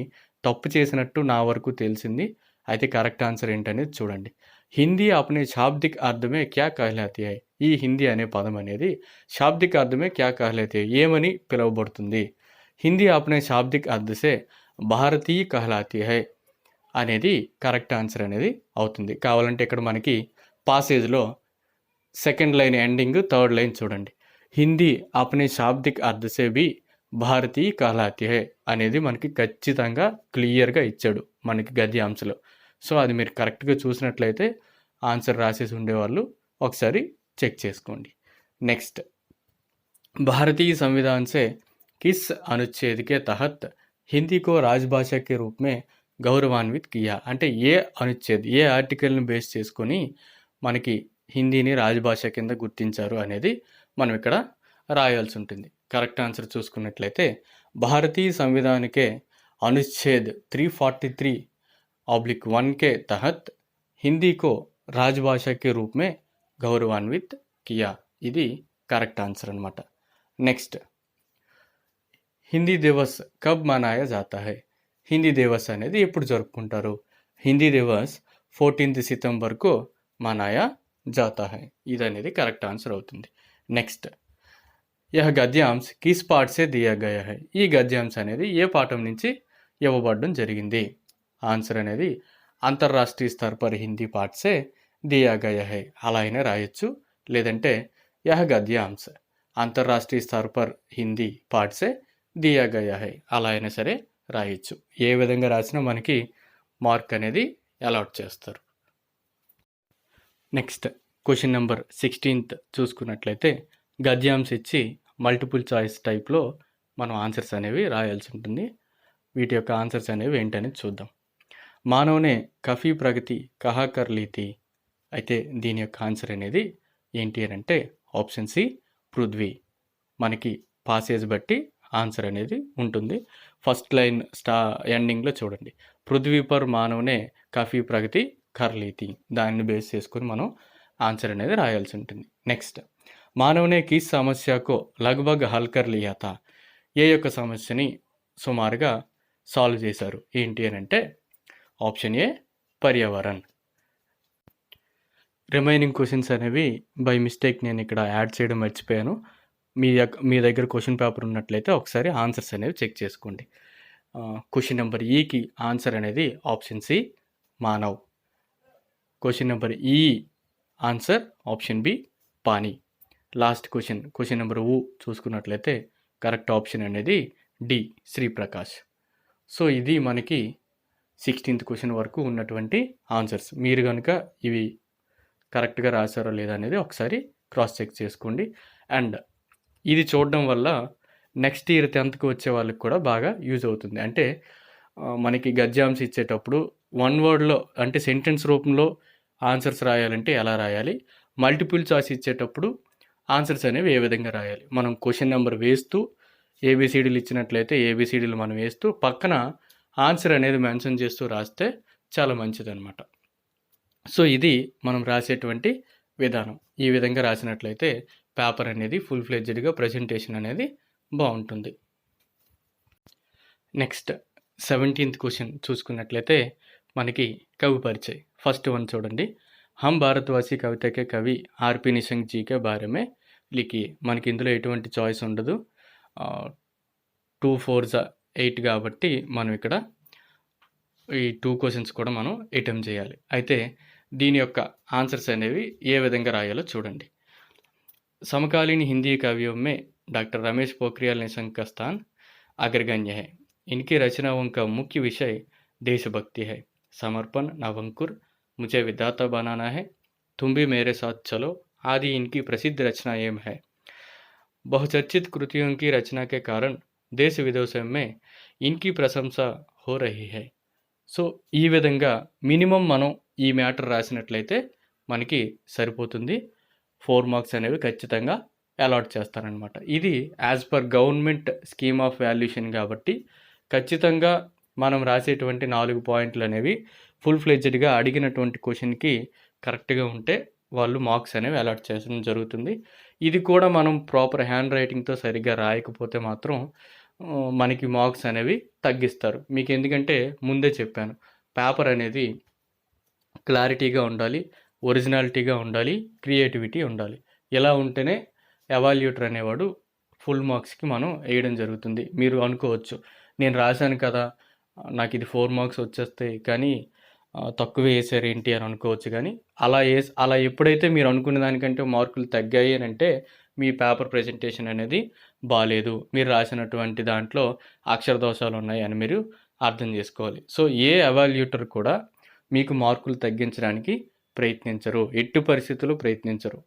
S1: తప్పు చేసినట్టు నా వరకు తెలిసింది. అయితే కరెక్ట్ ఆన్సర్ ఏంటనేది చూడండి. హిందీ అపనే శాబ్దిక అర్థమే క్యా కహలాతి హై. ఈ హిందీ అనే పదం అనేది శాబ్దిక అర్థమే క్యా కహలాతి హై ఏమని పిలువబడుతుంది. హిందీ అపనే శాబ్దిక అర్థసే భారతీయ కహలాతి హై అనేది కరెక్ట్ ఆన్సర్ అనేది అవుతుంది. కావాలంటే ఇక్కడ మనకి పాసేజ్లో second line ending third line చూడండి. హిందీ అపనే శాబ్దిక్ అర్థసే బి భారతీయ కహలాతి హై అనేది మనకి ఖచ్చితంగా క్లియర్గా ఇచ్చాడు మనకి గద్యాంశలో. సో అది మీరు కరెక్ట్గా చూసినట్లయితే ఆన్సర్ రాసేసి ఉండేవాళ్ళు ఒకసారి చెక్ చేసుకోండి. నెక్స్ట్ భారతీయ సంవిధాన్ సే కిస్ అనుచ్ఛేద్ కే తహత్ హిందీ కో రాజ్భాషా కే రూప్ మే గౌరవాన్విత్ కియా. అంటే ఏ అనుచ్ఛేద్ ఏ ఆర్టికల్ని బేస్ చేసుకొని మనకి హిందీని రాజభాష కింద గుర్తించారు అనేది మనం ఇక్కడ రాయాల్సి ఉంటుంది. కరెక్ట్ ఆన్సర్ చూసుకున్నట్లయితే భారతీయ సంవిధానికే అనుచ్ఛేద్ 343/1 के तहत हिंदी को राजभाषा के रूप में गौरवान्वित किया. ఇది కరెక్ట్ ఆన్సర్ అనమాట. నెక్స్ట్ హిందీ దివస్ కబ్ మనాయా జాతా హై. హిందీ దివస్ అనేది ఎప్పుడు జరుపుకుంటారు. హిందీ దివస్ 14th సితంబర్కు మనాయా జాతా హై. ఇది అనేది కరెక్ట్ ఆన్సర్ అవుతుంది. నెక్స్ట్ యహ గద్యాంశ్ కిస్ పాఠ్ సే దియా గయా హై. ఈ గద్యాంశ్ అనేది ఏ పాఠం నుంచి ఇవ్వబడడం జరిగింది. ఆన్సర్ అనేది అంతర్రాష్ట్రీయ స్థర్ పర్ హిందీ పాఠ్ సే దియా గయా హై అలా అయినా రాయొచ్చు. లేదంటే యహ గద్యాంశ్ అంతర్రాష్ట్రీయ స్థర్ పర్ హిందీ పాఠ్ సే దియా గయా హై అలా అయినా సరే రాయొచ్చు. ఏ విధంగా రాసినా మనకి మార్క్ అనేది అలాట్ చేస్తారు. నెక్స్ట్ క్వశ్చన్ నెంబర్ 16 చూసుకున్నట్లయితే గద్యాంశ ఇచ్చి మల్టిపుల్ చాయిస్ టైప్లో మనం ఆన్సర్స్ అనేవి రాయాల్సి ఉంటుంది. వీటి యొక్క ఆన్సర్స్ అనేవి ఏంటనేది చూద్దాం. మానవనే కఫీ ప్రగతి కహా కర్ లీ థీ. అయితే దీని యొక్క ఆన్సర్ అనేది ఏంటి అని అంటే ఆప్షన్ సి పృథ్వీ. మనకి పాసేజ్ బట్టి ఆన్సర్ అనేది ఉంటుంది. ఫస్ట్ లైన్ ఎండింగ్లో చూడండి, పృథ్వీ పర్ మానవనే కఫీ ప్రగతి కర్ లీ థీ. దాన్ని బేస్ చేసుకుని మనం ఆన్సర్ అనేది రాయాల్సి ఉంటుంది. నెక్స్ట్ మానవనే కిస్ సమస్యకు లగ్భగ్ హల్ కర్ లియా థా. ఏ యొక్క సమస్యని సుమారుగా సాల్వ్ చేశారు ఏంటి అని అంటే ఆప్షన్ ఏ పర్యావరణ్. రిమైనింగ్ క్వశ్చన్స్ అనేవి బై మిస్టేక్ నేను ఇక్కడ యాడ్ చేయడం మర్చిపోయాను. మీ దగ్గర క్వశ్చన్ పేపర్ ఉన్నట్లయితే ఒకసారి ఆన్సర్స్ అనేవి చెక్ చేసుకోండి. క్వశ్చన్ నెంబర్ ఈకి ఆన్సర్ అనేది ఆప్షన్ సి మానవ్. క్వశ్చన్ నెంబర్ ఈ ఆన్సర్ ఆప్షన్ బి పానీ. లాస్ట్ క్వశ్చన్ నెంబర్ ఊ చూసుకున్నట్లయితే కరెక్ట్ ఆప్షన్ అనేది డి శ్రీప్రకాష్. సో ఇది మనకి 16th క్వశ్చన్ వరకు ఉన్నటువంటి ఆన్సర్స్. మీరు కనుక ఇవి కరెక్ట్గా రాశారో లేదా అనేది ఒకసారి క్రాస్ చెక్ చేసుకోండి. అండ్ ఇది చూడడం వల్ల నెక్స్ట్ ఇయర్ 10th వచ్చే వాళ్ళకి కూడా బాగా యూజ్ అవుతుంది. అంటే మనకి గద్యాంశ ఇచ్చేటప్పుడు వన్ వర్డ్లో అంటే సెంటెన్స్ రూపంలో ఆన్సర్స్ రాయాలంటే ఎలా రాయాలి, మల్టిపుల్ చాయిస్ ఇచ్చేటప్పుడు ఆన్సర్స్ అనేవి ఏ విధంగా రాయాలి, మనం క్వశ్చన్ నెంబర్ వేస్తూ ఏబిసిడీలు ఇచ్చినట్లయితే ఏబిసిడీలు మనం వేస్తూ పక్కన ఆన్సర్ అనేది మెన్షన్ చేస్తూ రాస్తే చాలా మంచిదన్నమాట. సో ఇది మనం రాసేటువంటి విధానం. ఈ విధంగా రాసినట్లయితే పేపర్ అనేది ఫుల్ ఫ్లెడ్జ్డ్గా ప్రజెంటేషన్ అనేది బాగుంటుంది. నెక్స్ట్ 17th క్వశ్చన్ చూసుకున్నట్లయితే మనకి కవి పరిచయ్. ఫస్ట్ వన్ చూడండి, హమ్ భారత్వాసి కవితకే కవి ఆర్పి నిశంక్ జీకే బారేమే లిఖి. మనకి ఇందులో ఎటువంటి చాయిస్ ఉండదు. 2 4 8 కాబట్టి మనం ఇక్కడ ఈ 2 క్వశ్చన్స్ కూడా మనం అటెంప్ట్ చేయాలి. అయితే దీని యొక్క ఆన్సర్స్ అనేవి ఏ విధంగా రాయాలో చూడండి. సమకాలీन हिंदी काव्यों में डॉक्टर रमेश पोखरियाल निशंक का स्थान अग्रगण्य है. इनकी रचनाओं का मुख्य विषय देशभक्ति है. समर्पण, नवंकुर, मुझे विधाता बनाना है, तुम भी मेरे साथ चलो आदि इनकी प्रसिद्ध रचनाएं हैं. बहुचर्चित कृतियों की रचना के कारण देश विदेशों में इनकी प्रशंसा हो रही है. సో ఈ విధంగా మినిమం మనం ఈ మ్యాటర్ రాసినట్లయితే మనకి సరిపోతుంది. 4 మార్క్స్ అనేవి ఖచ్చితంగా అలాట్ చేస్తారనమాట. ఇది as per government scheme of valuation కాబట్టి ఖచ్చితంగా మనం రాసేటువంటి 4 పాయింట్లు అనేవి ఫుల్ ఫ్లెడ్జ్డ్గా అడిగినటువంటి క్వశ్చన్కి కరెక్ట్గా ఉంటే వాళ్ళు మార్క్స్ అనేవి అలాట్ చేయడం జరుగుతుంది. ఇది కూడా మనం ప్రాపర్ హ్యాండ్ రైటింగ్తో సరిగ్గా రాయకపోతే మాత్రం మనకి మార్క్స్ అనేవి తగ్గిస్తారు. మీకు ఎందుకంటే ముందే చెప్పాను, పేపర్ అనేది క్లారిటీగా ఉండాలి, ఒరిజినాలిటీగా ఉండాలి, క్రియేటివిటీ ఉండాలి. ఇలా ఉంటేనే ఎవాల్యుయేటర్ అనేవాడు ఫుల్ మార్క్స్కి మనం వేయడం జరుగుతుంది. మీరు అనుకోవచ్చు, నేను రాశాను కదా నాకు ఇది 4 మార్క్స్ వచ్చేస్తాయి కానీ తక్కువ వేసారు ఏంటి అని అనుకోవచ్చు. కానీ అలా ఎప్పుడైతే మీరు అనుకునే దానికంటే మార్కులు తగ్గాయి అని అంటే మీ పేపర్ ప్రజెంటేషన్ అనేది బాగాలేదు, మీరు రాసినటువంటి దాంట్లో అక్షర దోషాలు ఉన్నాయి అని మీరు అర్థం చేసుకోవాలి. సో ఏ ఎవాల్యుయేటర్ కూడా మీకు మార్కులు తగ్గించడానికి ప్రయత్నించరు, ఎట్టి పరిస్థితుల్లో ప్రయత్నించరు.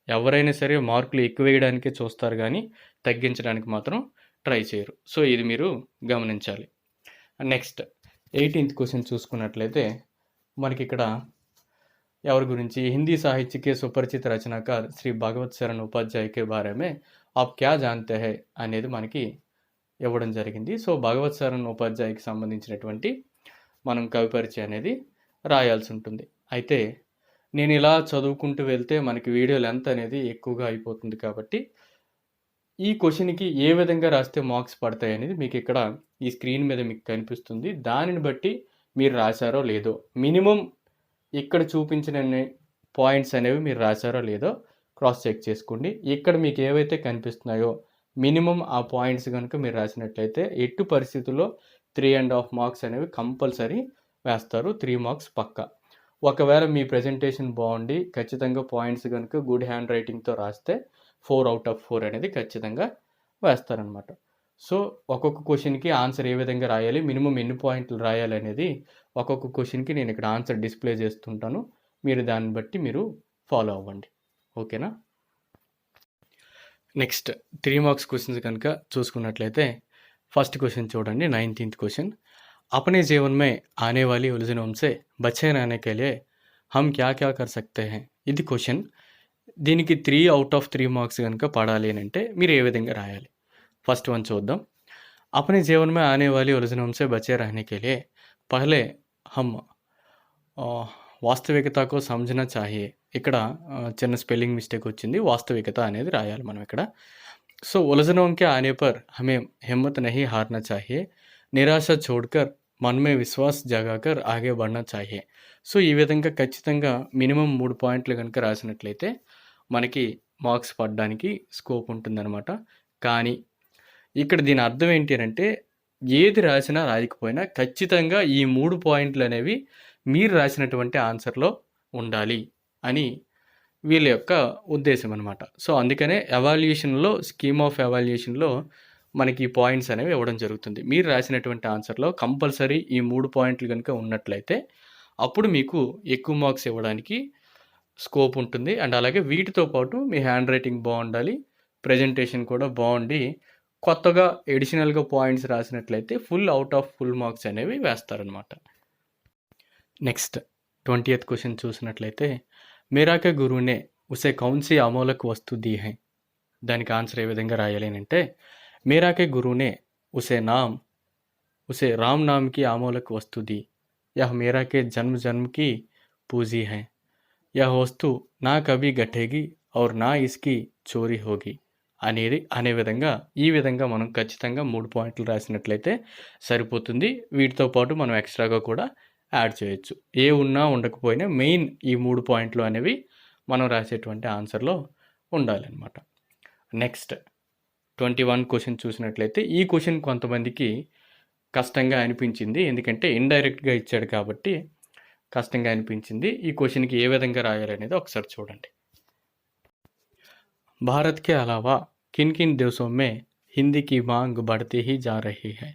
S1: ఎవరైనా సరే మార్కులు ఎక్కువ వేయడానికే చూస్తారు కానీ తగ్గించడానికి మాత్రం ట్రై చేయరు. సో ఇది మీరు గమనించాలి. నెక్స్ట్ 18th క్వశ్చన్ చూసుకున్నట్లయితే మనకి ఇక్కడ ఎవరి గురించి, హిందీ సాహిత్య के सुपरिचित रचनाकार శ్రీ భగవత్ శరణ్ ఉపాధ్యాయ के बारे में आप क्या जानते हैं అనేది మనకి ఇవ్వడం జరిగింది. సో భగవత్ శరణ్ ఉపాధ్యాయకి సంబంధించినటువంటి మనం కవి పరిచయం అనేది రాయాల్సి ఉంటుంది. అయితే నేను ఇలా చదువుకుంటూ వెళ్తే మనకి వీడియో లెంత్ అనేది ఎక్కువగా అయిపోతుంది కాబట్టి ఈ క్వశ్చన్కి ఏ విధంగా రాస్తే మార్క్స్ పడతాయి అనేది మీకు ఇక్కడ ఈ స్క్రీన్ మీద మీకు కనిపిస్తుంది. దానిని బట్టి మీరు రాశారో లేదో, మినిమం ఇక్కడ చూపించిన పాయింట్స్ అనేవి మీరు రాశారో లేదో క్రాస్ చెక్ చేసుకోండి. ఇక్కడ మీకు ఏవైతే కనిపిస్తున్నాయో మినిమం ఆ పాయింట్స్ కనుక మీరు రాసినట్లయితే ఎట్టి పరిస్థితుల్లో 3.5 మార్క్స్ అనేవి కంపల్సరీ వేస్తారు. 3 మార్క్స్ పక్కా. ఒకవేళ మీ ప్రజెంటేషన్ బాగుండి ఖచ్చితంగా పాయింట్స్ కనుక గుడ్ హ్యాండ్ రైటింగ్తో రాస్తే 4 out of 4 అనేది ఖచ్చితంగా వేస్తారనమాట. సో, ఒక్కొక్క క్వెషన్‌కి ఆన్సర్ ఏ విధంగా రాయాలి, మినిమమ్ ఎన్ని పాయింట్లు రాయాలనేది ఒక్కొక్క క్వెషన్‌కి నేను ఇక్కడ ఆన్సర్ డిస్‌ప్లే చేస్తుంటాను. మీరు దాన్ని బట్టి మీరు ఫాలో అవ్వండి. ఓకేనా? నెక్స్ట్ 3 మార్క్స్ క్వెషన్స్ కనుక చూసుకున్నట్లయితే ఫస్ట్ క్వెషన్ చూడండి 19th क्वेश्चन अपने जीवन में आने वाली उलझनों से बचे रहने के लिए हम क्या-क्या कर सकते हैं? ఇది క్వెషన్. దీనికి 3 ఔట్ ఆఫ్ 3 మార్క్స్ గనుక పడాలి అనంటే మీరు ఏ విధంగా రాయాలి? ఫస్ట్ వన్ చూద్దాం. अपने जीवन में आने वाली उलझनों से बचे रहने के लिए पहले हम వాస్తవికతకు సమझना चाहिए. ఇక్కడ చిన్న స్పెల్లింగ్ మిస్టేక్ వచ్చింది. వాస్తవికత అనేది రాయాలి మనం ఇక్కడ. సో उलझनों के आने पर हमें हिम्मत नहीं हारना चाहिए. నిరాశ छोड़कर मन में विश्वास जगाकर आगे बढ़ना चाहिए. సో ఈ విధంగా ఖచ్చితంగా మినిమమ్ 3 పాయింట్లు గనుక రాసినట్లయితే మనకి మార్క్స్ పడడానికి స్కోప్ ఉంటుందన్నమాట. కానీ ఇక్కడ దీని అర్థం ఏంటి అనంటే ఏది రాసినా రాయకపోయినా ఖచ్చితంగా ఈ 3 పాయింట్లు అనేవి మీరు రాసినటువంటి ఆన్సర్‌లో ఉండాలి అని వీళ్ళ యొక్క ఉద్దేశం అనమాట. సో అందుకనే ఎవాల్యుయేషన్‌లో స్కీమ్ ఆఫ్ ఎవాల్యుయేషన్‌లో మనకి ఈ పాయింట్స్ అనేవి ఇవ్వడం జరుగుతుంది. మీరు రాసినటువంటి ఆన్సర్‌లో కంపల్సరీ ఈ 3 పాయింట్లు గనుక ఉన్నట్లయితే అప్పుడు మీకు ఎక్కువ మార్క్స్ ఇవ్వడానికి స్కోప్ ఉంటుంది. అండ్ అలాగే వీటితో పాటు మీ హ్యాండ్ రైటింగ్ బావుండాలి. ప్రెజెంటేషన్ కూడా బావుండి కొత్తగా అడిషనల్‌గా పాయింట్స్ రాసినట్లయితే full out of full marks అనేవి వేస్తారనమాట. నెక్స్ట్ 20th क्वेश्चन చూసినట్లయితే मेरा के गुरु ने उसे कौन सी अमोलक वस्तु दी है? దానికి ఆన్సర్ ఏ విధంగా రాయాలి అనంటే मेरा के गुरु ने उसे राम नाम की अमोलक वस्तु दी. यह मेरा के जन्म जन्म की पूंजी है. यह वस्तु ना कभी घटेगी और ना इसकी चोरी होगी అనేది అనే విధంగా ఈ విధంగా మనం ఖచ్చితంగా 3 పాయింట్లు రాసినట్లయితే సరిపోతుంది. వీటితో పాటు మనం ఎక్స్ట్రాగా కూడా యాడ్ చేయొచ్చు. ఏ ఉన్నా ఉండకపోయినా మెయిన్ ఈ 3 పాయింట్లు అనేవి మనం రాసేటువంటి ఆన్సర్‌లో ఉండాలన్నమాట. నెక్స్ట్ 21 క్వెషన్ చూసినట్లయితే ఈ క్వెషన్ కొంతమందికి కష్టంగా అనిపించింది. ఎందుకంటే ఇండైరెక్ట్‌గా ఇచ్చాడు కాబట్టి కష్టంగా అనిపించింది. ఈ క్వెషన్‌కి ఏ విధంగా రాయాలనేది ఒకసారి చూడండి. भारत के अलावा किन-किन देशों में हिंदी की मांग बढ़ती ही जा रही है.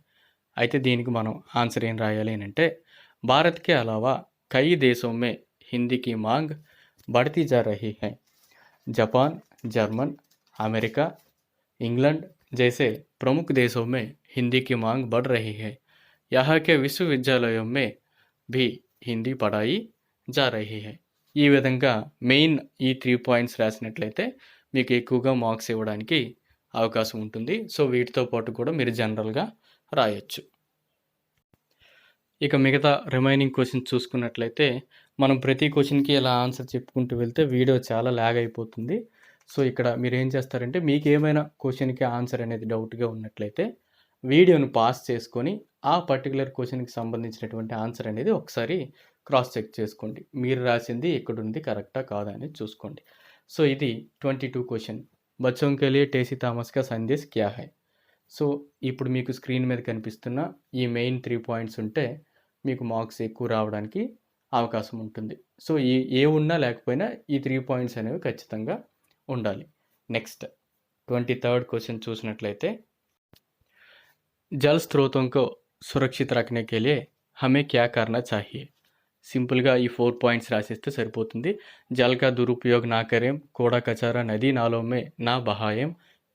S1: అయితే దీనికి మనం ఆన్సర్ ఏం రాయాలి అనంటే भारत के अलावा कई देशों में हिंदी की मांग बढ़ती जा रही है. जापान, जर्मन, अमेरिका, इंग्लैंड जैसे प्रमुख देशों में हिंदी की मांग बढ़ रही है. यहाँ के विश्वविद्यालयों में भी हिंदी पढ़ाई जा रही है. ఈ విధంగా మెయిన్ ఈ 3 పాయింట్స్ రాసినట్లయితే మీకు ఎక్కువగా మార్క్స్ ఇవ్వడానికి అవకాశం ఉంటుంది. సో వీటితో పాటు కూడా మీరు జనరల్‌గా రాయొచ్చు. ఇక మిగతా రిమైనింగ్ క్వెషన్స్ చూసుకున్నట్లయితే మనం ప్రతి క్వెషన్‌కి ఇలా ఆన్సర్ చెప్పుకుంటూ వెళ్తే వీడియో చాలా లాగ్ అయిపోతుంది. సో ఇక్కడ మీరేం చేస్తారంటే మీకేమైనా క్వెషన్‌కి ఆన్సర్ అనేది డౌట్‌గా ఉన్నట్లయితే వీడియోను పాజ్ చేసుకొని ఆ పర్టిక్యులర్ క్వెషన్‌కి సంబంధించినటువంటి ఆన్సర్ అనేది ఒకసారి క్రాస్ చెక్ చేసుకోండి. మీరు రాసింది ఎక్కడుంది కరెక్టా కాదా అనేది చూసుకోండి. సో ఇది 22 క్వెషన్. బచ్చోं के लिए टेसी थॉमस का संदेश क्या है? సో ఇప్పుడు మీకు స్క్రీన్ మీద కనిపిస్తున్న ఈ మెయిన్ 3 పాయింట్స్ ఉంటే మీకు మార్క్స్ ఎక్కువ రావడానికి అవకాశం ఉంటుంది. సో ఏ ఉన్నా లేకపోయినా ఈ 3 పాయింట్స్ అనేవి ఖచ్చితంగా ఉండాలి. నెక్స్ట్ 23rd క్వెషన్ చూసినట్లయితే जल स्रोतों को सुरक्षित रखने के लिए हमें क्या करना चाहिए? సింపుల్‌గా ఈ 4 పాయింట్స్ రాసేస్తే సరిపోతుంది. जल का दुरुपयोग ना करें, कूड़ा कचरा नदी नालों में ना बहाएं,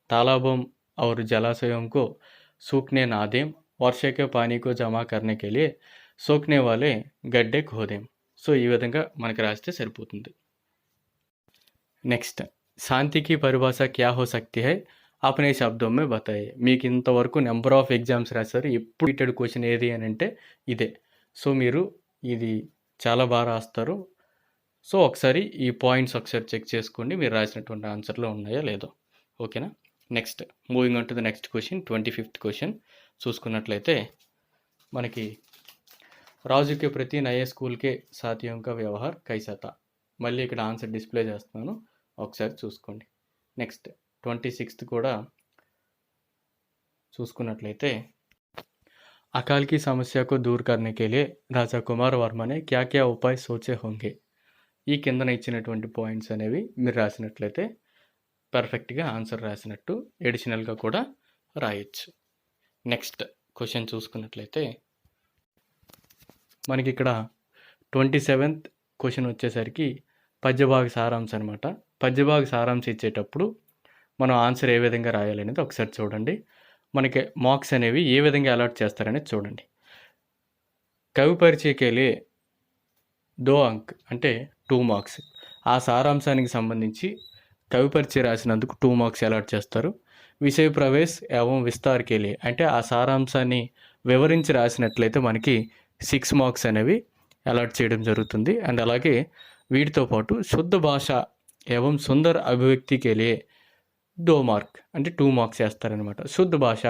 S1: तालाबों और जलाशयों को सूखने ना दें, वर्षा के पानी को जमा करने के लिए सूखने वाले गड्ढे खोदें. సో ఈ విధంగా మనకి రాస్తే సరిపోతుంది. నెక్స్ట్ శాంతి की परिभाषा क्या हो सकती है? अपने शब्दों में बताइए. మీకు ఇంతవరకు నెంబర్ ఆఫ్ ఎగ్జామ్స్ రాశారు. ఎప్పుడు రిపీటెడ్ క్వెషన్ ఏది అని అంటే ఇదే. సో మీరు ఇది చాలా బాగా రాస్తారు. సో ఒకసారి ఈ పాయింట్స్ ఒకసారి చెక్ చేసుకోండి మీరు రాసినటువంటి ఆన్సర్‌లో ఉన్నాయో లేదో. ఓకేనా? Next moving on to the next question 25th question చూసుకున్నట్లయితే మనకి రాజు के प्रति नए स्कूल के साथियों का व्यवहार कैसा था? మళ్ళీ ఇక్కడ ఆన్సర్ డిస్‌ప్లే చేస్తున్నాను. ఒకసారి చూసుకోండి. నెక్స్ట్ 26th కూడా చూసుకున్నట్లయితే अकाल की समस्या को दूर करने के लिए राजा कुमार वर्मा ने क्या-क्या उपाय सोचे होंगे? ఈ కిందన ఇచ్చినటువంటి పాయింట్స్ అనేవి మీరు రాసినట్లయితే పర్ఫెక్ట్‌గా ఆన్సర్ రాసినట్టు అడిషనల్‌గా కూడా రాయొచ్చు. నెక్స్ట్ క్వశ్చన్ చూసుకున్నట్లయితే మనకి ఇక్కడ 27th క్వశ్చన్ వచ్చేసరికి పద్యభాగ సారాంశం అనమాట. పద్యభాగ సారాంశం ఇచ్చేటప్పుడు మనం ఆన్సర్ ఏ విధంగా రాయాలనేది ఒకసారి చూడండి. మనకి మార్క్స్ అనేవి ఏ విధంగా అలాట్ చేస్తారనేది చూడండి. కవి పరిచయకేలే 2 అంక్ అంటే 2 మార్క్స్. ఆ సారాంశానికి సంబంధించి కవి పరిచయం రాసినందుకు 2 మార్క్స్ అలాట్ చేస్తారు. విషయ ప్రవేశ్ ఏవం విస్తార్ కేలే అంటే ఆ సారాంశాన్ని వివరించి రాసినట్లయితే మనకి 6 మార్క్స్ అనేవి అలాట్ చేయడం జరుగుతుంది. అండ్ అలాగే వీటితో పాటు శుద్ధ భాష ఏవం సుందర్ అభివ్యక్తి కేలే 2 మార్క్ అంటే 2 మార్క్స్ వేస్తారనమాట. శుద్ధ భాష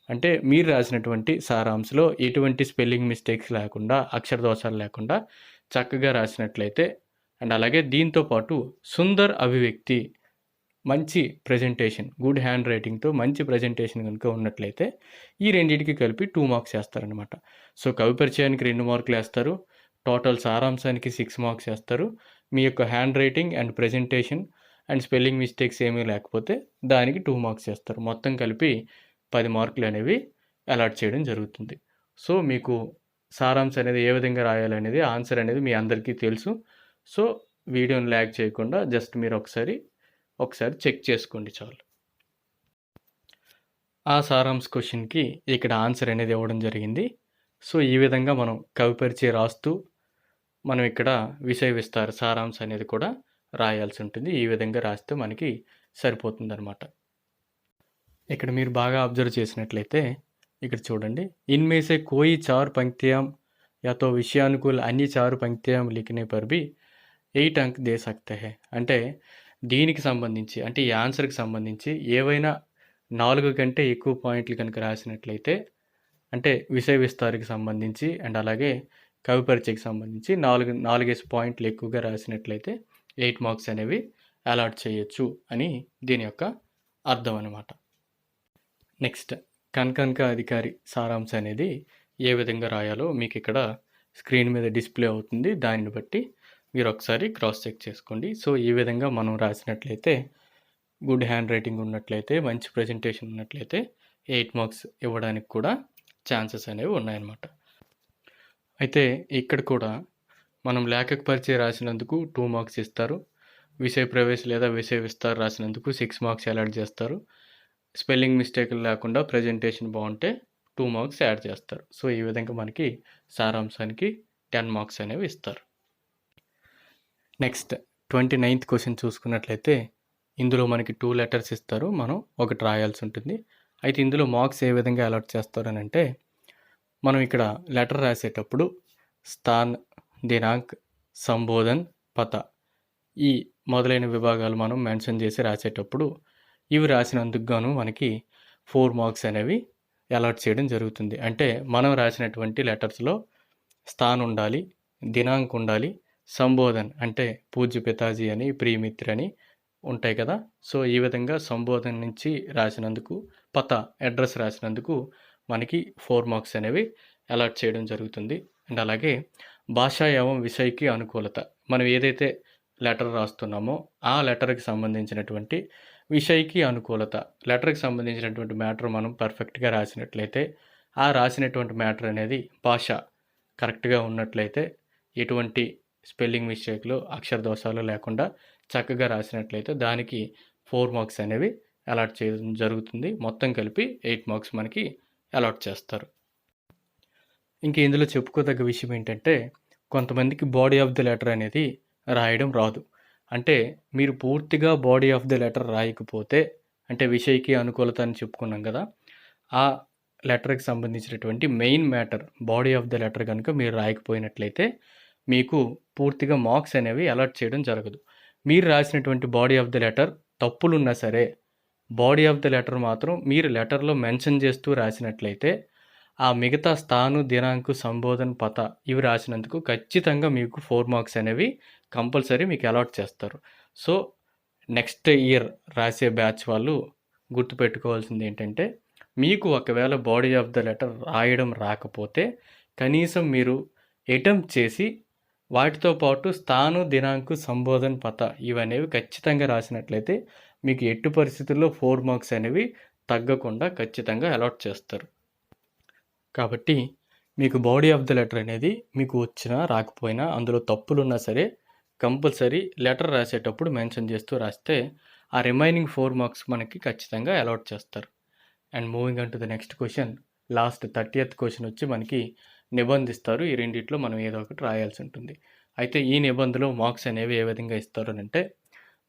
S1: అంటే మీరు రాసినటువంటి సారాంశంలో ఎటువంటి స్పెల్లింగ్ మిస్టేక్స్ లేకుండా, అక్షర దోషాలు లేకుండా చక్కగా రాసినట్లయితే, అండ్ అలాగే దీంతో పాటు సుందర్ అభివ్యక్తి మంచి ప్రజెంటేషన్, గుడ్ హ్యాండ్ రైటింగ్తో మంచి ప్రజెంటేషన్ కనుక ఉన్నట్లయితే ఈ రెండింటికి కలిపి 2 మార్క్స్ వేస్తారనమాట. సో కవి పరిచయానికి 2 మార్కులు వేస్తారు, టోటల్ సారాంశానికి 6 మార్క్స్ వేస్తారు. మీ యొక్క hand writing and presentation and spelling mistakes ఏమీ లేకపోతే దానికి 2 మార్క్స్ వేస్తారు. మొత్తం కలిపి 10 మార్కులు అనేవి అలాట్ చేయడం జరుగుతుంది. సో మీకు సారాంశం అనేది ఏ విధంగా రాయాలనేది ఆన్సర్ అనేది మీ అందరికీ తెలుసు. సో వీడియోని ల్యాగ్ చేయకుండా జస్ట్ మీరు ఒకసారి చెక్ చేసుకోండి చాలు. ఆ సారాంశ క్వశ్చన్కి ఇక్కడ ఆన్సర్ అనేది ఇవ్వడం జరిగింది. సో ఈ విధంగా మనం కవి పరిచయం రాస్తూ మనం ఇక్కడ విషయ విస్తార సారాంశం అనేది కూడా రాయాల్సి ఉంటుంది. ఈ విధంగా రాస్తే మనకి సరిపోతుంది అనమాట. ఇక్కడ మీరు బాగా అబ్జర్వ్ చేసినట్లయితే ఇక్కడ చూడండి, इनमें से कोई 4 पंक्तियां या तो विषयानुकूल अन्य 4 पंक्तियां लिखने पर भी 8 अंक दे सकते हैं. అంటే దీనికి సంబంధించి అంటే ఈ ఆన్సర్కి సంబంధించి ఏవైనా 4 కంటే ఎక్కువ పాయింట్లు కనుక రాసినట్లయితే అంటే విషయ విస్తారికి సంబంధించి అండ్ అలాగే కవి పరిచయకి సంబంధించి 4 పాయింట్లు ఎక్కువగా రాసినట్లయితే 8 మార్క్స్ అనేవి అలాట్ చేయొచ్చు అని దీని యొక్క అర్థం అనమాట. నెక్స్ట్ కనకనక అధికారి సారాంశం అనేది ఏ విధంగా రాయాలో మీకు ఇక్కడ స్క్రీన్ మీద డిస్ప్లే అవుతుంది. దానిని బట్టి మీరు ఒకసారి క్రాస్ చెక్ చేసుకోండి. సో ఈ విధంగా మనం రాసినట్లయితే గుడ్ హ్యాండ్ రైటింగ్ ఉన్నట్లయితే, మంచి ప్రజెంటేషన్ ఉన్నట్లయితే 8 మార్క్స్ ఇవ్వడానికి కూడా ఛాన్సెస్ అనేవి ఉన్నాయన్నమాట. అయితే ఇక్కడ కూడా మనం లేఖక పరిచయం రాసినందుకు 2 మార్క్స్ ఇస్తారు. విషయ ప్రవేశ్ లేదా విషయ విస్తార్ రాసినందుకు 6 మార్క్స్ అలాట్ చేస్తారు. స్పెల్లింగ్ మిస్టేక్లు లేకుండా ప్రజెంటేషన్ బాగుంటే 2 మార్క్స్ యాడ్ చేస్తారు. సో ఈ విధంగా మనకి సారాంశానికి 10 మార్క్స్ అనేవి ఇస్తారు. నెక్స్ట్ 29th క్వశ్చన్ చూసుకున్నట్లయితే ఇందులో మనకి 2 లెటర్స్ ఇస్తారు, మనం ఒకటి రాయాల్సి ఉంటుంది. అయితే ఇందులో మార్క్స్ ఏ విధంగా అలాట్ చేస్తారు అని అంటే, మనం ఇక్కడ లెటర్ రాసేటప్పుడు స్థాన్, దినాంక్, సంబోధన్, పత ఈ మొదలైన విభాగాలు మనం మెన్షన్ చేసి రాసేటప్పుడు ఇవి రాసినందుకు గాను మనకి 4 మార్క్స్ అనేవి అలాట్ చేయడం జరుగుతుంది. అంటే మనం రాసినటువంటి లెటర్స్లో స్థాన్ ఉండాలి, దినాంక్ ఉండాలి, సంబోధన్ అంటే పూజ్య పితాజీ అని, ప్రియమిత్ర అని ఉంటాయి కదా. సో ఈ విధంగా సంబోధన నుంచి రాసినందుకు, పత అడ్రస్ రాసినందుకు మనకి 4 మార్క్స్ అనేవి అలాట్ చేయడం జరుగుతుంది. అండ్ అలాగే భాషా ఏవం విషయకి అనుకూలత, మనం ఏదైతే లెటర్ రాస్తున్నామో ఆ లెటర్కి సంబంధించినటువంటి విషయకి అనుకూలత, లెటర్కి సంబంధించినటువంటి మ్యాటర్ మనం పర్ఫెక్ట్గా రాసినట్లయితే, ఆ రాసినటువంటి మ్యాటర్ అనేది భాష కరెక్ట్గా ఉన్నట్లయితే, ఎటువంటి స్పెల్లింగ్ మిస్టేక్లు, అక్షర దోషాలు లేకుండా చక్కగా రాసినట్లయితే దానికి 4 మార్క్స్ అనేవి అలాట్ చేయడం జరుగుతుంది. మొత్తం కలిపి 8 మార్క్స్ మనకి అలాట్ చేస్తారు. ఇంక ఇందులో చెప్పుకోదగ్గ విషయం ఏంటంటే, కొంతమందికి బాడీ ఆఫ్ ది లెటర్ అనేది రాయడం రాదు. అంటే మీరు పూర్తిగా బాడీ ఆఫ్ ది లెటర్ రాయకపోతే, అంటే విషయకి అనుకూలత అని చెప్పుకున్నాం కదా, ఆ లెటర్కి సంబంధించినటువంటి main matter body of the letter కనుక మీరు రాయకపోయినట్లయితే మీకు పూర్తిగా మార్క్స్ అనేవి అలాట్ చేయడం జరగదు. మీరు రాసినటువంటి బాడీ ఆఫ్ ది లెటర్ తప్పులున్నా సరే, బాడీ ఆఫ్ ది లెటర్ మాత్రం మీరు లెటర్లో మెన్షన్ చేస్తూ రాసినట్లయితే ఆ మిగతా స్థాను, దినాంకు, సంబోధన, పత ఇవి రాసినందుకు ఖచ్చితంగా మీకు 4 మార్క్స్ అనేవి కంపల్సరీ మీకు అలాట్ చేస్తారు. సో నెక్స్ట్ ఇయర్ రాసే బ్యాచ్ వాళ్ళు గుర్తుపెట్టుకోవాల్సింది ఏంటంటే, మీకు ఒకవేళ బాడీ ఆఫ్ ద లెటర్ రాయడం రాకపోతే కనీసం మీరు అటెంప్ట్ చేసి వాటితో పాటు స్థాను, దినాంకు, సంబోధన, పత ఇవనేవి ఖచ్చితంగా రాసినట్లయితే మీకు ఎట్టి పరిస్థితుల్లో 4 మార్క్స్ అనేవి తగ్గకుండా ఖచ్చితంగా అలాట్ చేస్తారు. కాబట్టి మీకు బాడీ ఆఫ్ ద లెటర్ అనేది మీకు వచ్చినా రాకపోయినా అందులో తప్పులున్నా సరే కంపల్సరీ లెటర్ రాసేటప్పుడు మెన్షన్ చేస్తూ రాస్తే ఆ రిమైనింగ్ 4 మార్క్స్ మనకి ఖచ్చితంగా అలాట్ చేస్తారు. And moving on to the next question, last 30th question వచ్చి మనకి నిబంధిస్తారు. ఈ రెండిట్లో మనం ఏదో ఒకటి రాయాల్సి ఉంటుంది. అయితే ఈ నిబంధనలో మార్క్స్ అనేవి ఏ విధంగా ఇస్తారు అంటే,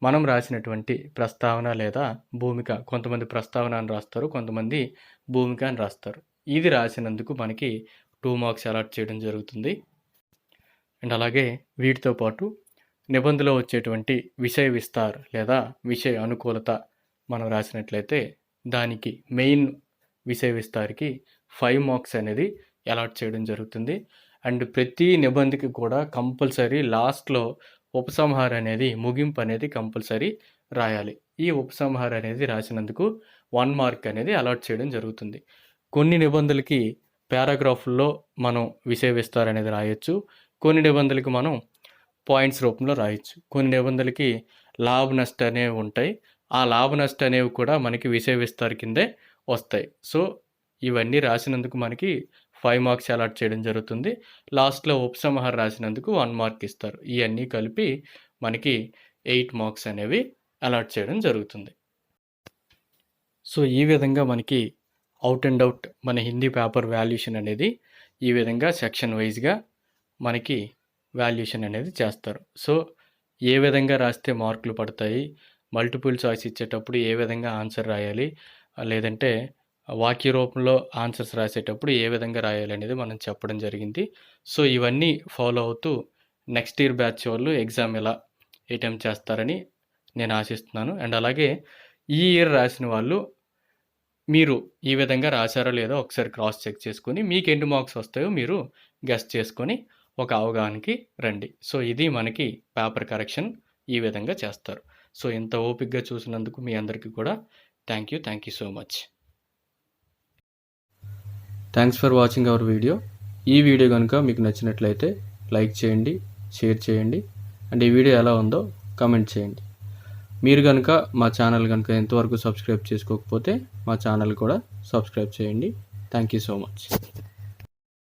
S1: మనం రాసినటువంటి ప్రస్తావన లేదా భూమిక, కొంతమంది ప్రస్తావన అని రాస్తారు, కొంతమంది భూమిక అని రాస్తారు. ఇది రాసినందుకు మనకి 2 మార్క్స్ అలాట్ చేయడం జరుగుతుంది. అండ్ అలాగే వీటితో పాటు నిబంధనలో వచ్చేటువంటి విషయ విస్తార్ లేదా విషయ అనుకూలత మనం రాసినట్లయితే దానికి మెయిన్ విషయ విస్తార్కి 5 మార్క్స్ అనేది అలాట్ చేయడం జరుగుతుంది. అండ్ ప్రతి నిబంధనకి కూడా కంపల్సరీ లాస్ట్లో ఉపసంహార అనేది, ముగింపు అనేది కంపల్సరీ రాయాలి. ఈ ఉపసంహార అనేది రాసినందుకు 1 మార్క్ అనేది అలాట్ చేయడం జరుగుతుంది. కొన్ని నిబంధనలకి పారాగ్రాఫ్లో మనం విషయ విస్తార్ అనేది రాయొచ్చు, కొన్ని నిబంధనలకి మనం పాయింట్స్ రూపంలో రాయొచ్చు, కొన్ని నిబంధనలకి లాభ నష్ట అనేవి ఉంటాయి. ఆ లాభ నష్ట అనేవి కూడా మనకి విషయ విస్తార్ కిందే వస్తాయి. సో ఇవన్నీ రాసినందుకు మనకి 5 మార్క్స్ అలాట్ చేయడం జరుగుతుంది. లాస్ట్లో ఉపసంహారం రాసినందుకు 1 మార్క్ ఇస్తారు. ఇవన్నీ కలిపి మనకి 8 మార్క్స్ అనేవి అలాట్ చేయడం జరుగుతుంది. సో ఈ విధంగా మనకి అవుట్ అండ్ అవుట్ మన హిందీ పేపర్ వాల్యుయేషన్ అనేది ఈ విధంగా సెక్షన్ వైజ్గా మనకి వాల్యుయేషన్ అనేది చేస్తారు. సో ఏ విధంగా రాస్తే మార్కులు పడతాయి, మల్టిపుల్ చాయిస్ ఇచ్చేటప్పుడు ఏ విధంగా ఆన్సర్ రాయాలి, లేదంటే వాక్య రూపంలో ఆన్సర్స్ రాసేటప్పుడు ఏ విధంగా రాయాలి అనేది మనం చెప్పడం జరిగింది. సో ఇవన్నీ ఫాలో అవుతూ నెక్స్ట్ ఇయర్ బ్యాచ్ వాళ్ళు ఎగ్జామ్ ఎలా అటెంప్ట్ చేస్తారని నేను ఆశిస్తున్నాను. అండ్ అలాగే ఈ ఇయర్ రాసిన వాళ్ళు మీరు ఈ విధంగా రాశారో లేదో ఒకసారి క్రాస్ చెక్ చేసుకొని మీకు ఎన్ని మార్క్స్ వస్తాయో మీరు గెస్ చేసుకొని ఒక అవగాహనకి రండి. సో ఇది మనకి పేపర్ కరెక్షన్ ఈ విధంగా చేస్తారు. సో ఇంత ఓపికగా చూసినందుకు మీ అందరికీ కూడా thank you so much. Thanks for watching our video. ఈ వీడియో కనుక మీకు నచ్చినట్లయితే లైక్ చేయండి, షేర్ చేయండి, అండ్ ఈ వీడియో ఎలా ఉందో కామెంట్ చేయండి. మీరు కనుక మా ఛానల్ కనుక ఎంతవరకు సబ్స్క్రైబ్ చేసుకోకపోతే మా ఛానల్ కూడా సబ్స్క్రైబ్ చేయండి. Thank you so much.